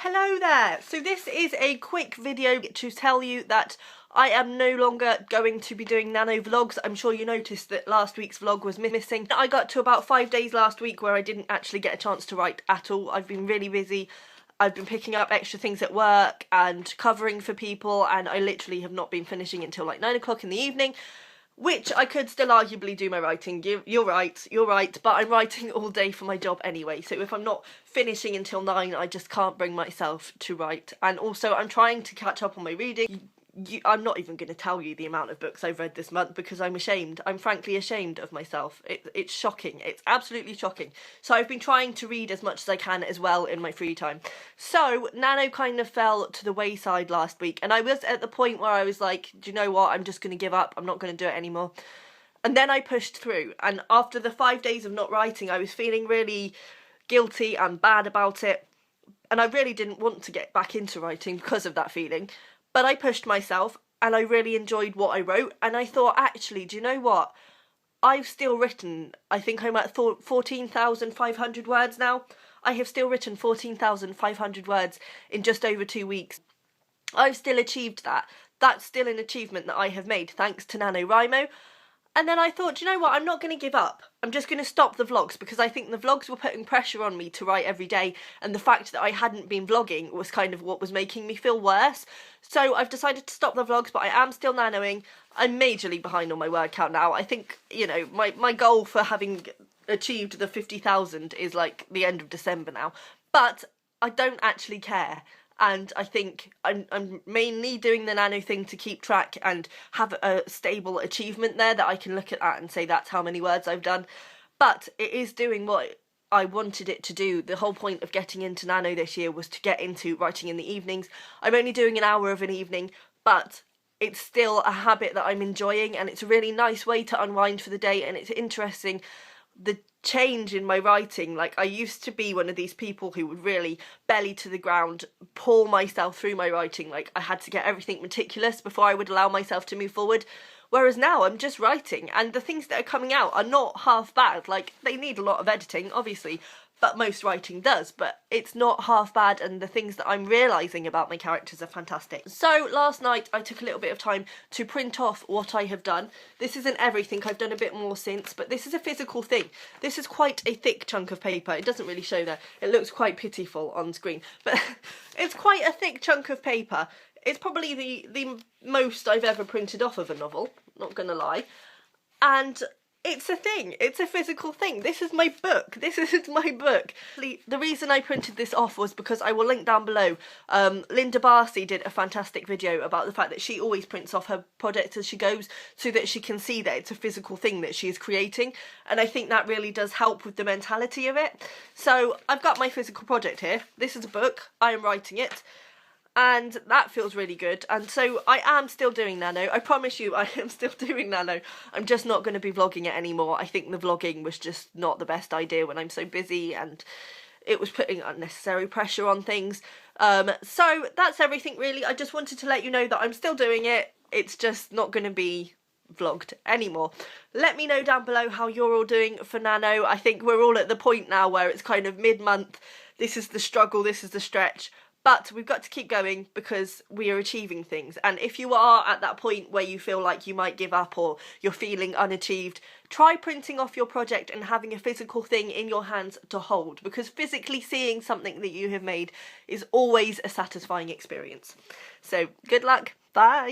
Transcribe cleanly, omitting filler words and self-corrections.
Hello there! So this is a quick video to tell you that I am no longer going to be doing Nano vlogs. I'm sure you noticed that last week's vlog was missing. I got to about 5 days last week where I didn't actually get a chance to write at all. I've been really busy. I've been picking up extra things at work and covering for people, and I literally have not been finishing until like 9 o'clock in the evening. Which I could still arguably do my writing. You're right, but I'm writing all day for my job anyway, so if I'm not finishing until 9, I just can't bring myself to write. And also, I'm trying to catch up on my reading. I'm not even going to tell you the amount of books I've read this month because I'm ashamed. I'm frankly ashamed of myself. It's shocking. It's absolutely shocking. So I've been trying to read as much as I can as well in my free time. So Nano kind of fell to the wayside last week, and I was at the point where I was like, do you know what? I'm just going to give up. I'm not going to do it anymore. And then I pushed through, and after the 5 days of not writing, I was feeling really guilty and bad about it, and I really didn't want to get back into writing because of that feeling. But I pushed myself, and I really enjoyed what I wrote, and I thought, actually, do you know what? I've still written, I think I'm at 14,500 words now. I have still written 14,500 words in just over 2 weeks. I've still achieved that. That's still an achievement that I have made, thanks to NaNoWriMo. And then I thought, do you know what, I'm not going to give up. I'm just going to stop the vlogs because I think the vlogs were putting pressure on me to write every day, and the fact that I hadn't been vlogging was kind of what was making me feel worse. So I've decided to stop the vlogs, but I am still nanoing. I'm majorly behind on my word count now. I think, you know, my goal for having achieved the 50,000 is like the end of December now. But I don't actually care. And I think I'm mainly doing the Nano thing to keep track and have a stable achievement there that I can look at and say that's how many words I've done. But it is doing what I wanted it to do. The whole point of getting into Nano this year was to get into writing in the evenings. I'm only doing an hour of an evening, but it's still a habit that I'm enjoying, and it's a really nice way to unwind for the day, and it's interesting the change in my writing. Like, I used to be one of these people who would really belly to the ground pull myself through my writing. Like, I had to get everything meticulous before I would allow myself to move forward, whereas now I'm just writing, and the things that are coming out are not half bad. Like, they need a lot of editing, obviously, but most writing does, but it's not half bad, and the things that I'm realising about my characters are fantastic. So last night I took a little bit of time to print off what I have done. This isn't everything, I've done a bit more since, but this is a physical thing. This is quite a thick chunk of paper. It doesn't really show there. It looks quite pitiful on screen, but it's quite a thick chunk of paper. It's probably the most I've ever printed off of a novel, not gonna lie. And it's a thing. It's a physical thing. This is my book. This is my book. The reason I printed this off was because I will link down below. Linda Barcy did a fantastic video about the fact that she always prints off her projects as she goes so that she can see that it's a physical thing that she is creating. And I think that really does help with the mentality of it. So I've got my physical project here. This is a book. I am writing it. And that feels really good. And so I am still doing Nano. I promise you I am still doing Nano. I'm just not going to be vlogging it anymore. I think the vlogging was just not the best idea when I'm so busy, and it was putting unnecessary pressure on things. So that's everything really. I just wanted to let you know that I'm still doing it. It's just not going to be vlogged anymore. Let me know down below how you're all doing for Nano. I think we're all at the point now where it's kind of mid-month. This is the struggle, this is the stretch. But we've got to keep going because we are achieving things. And if you are at that point where you feel like you might give up or you're feeling unachieved, try printing off your project and having a physical thing in your hands to hold, because physically seeing something that you have made is always a satisfying experience. So good luck. Bye.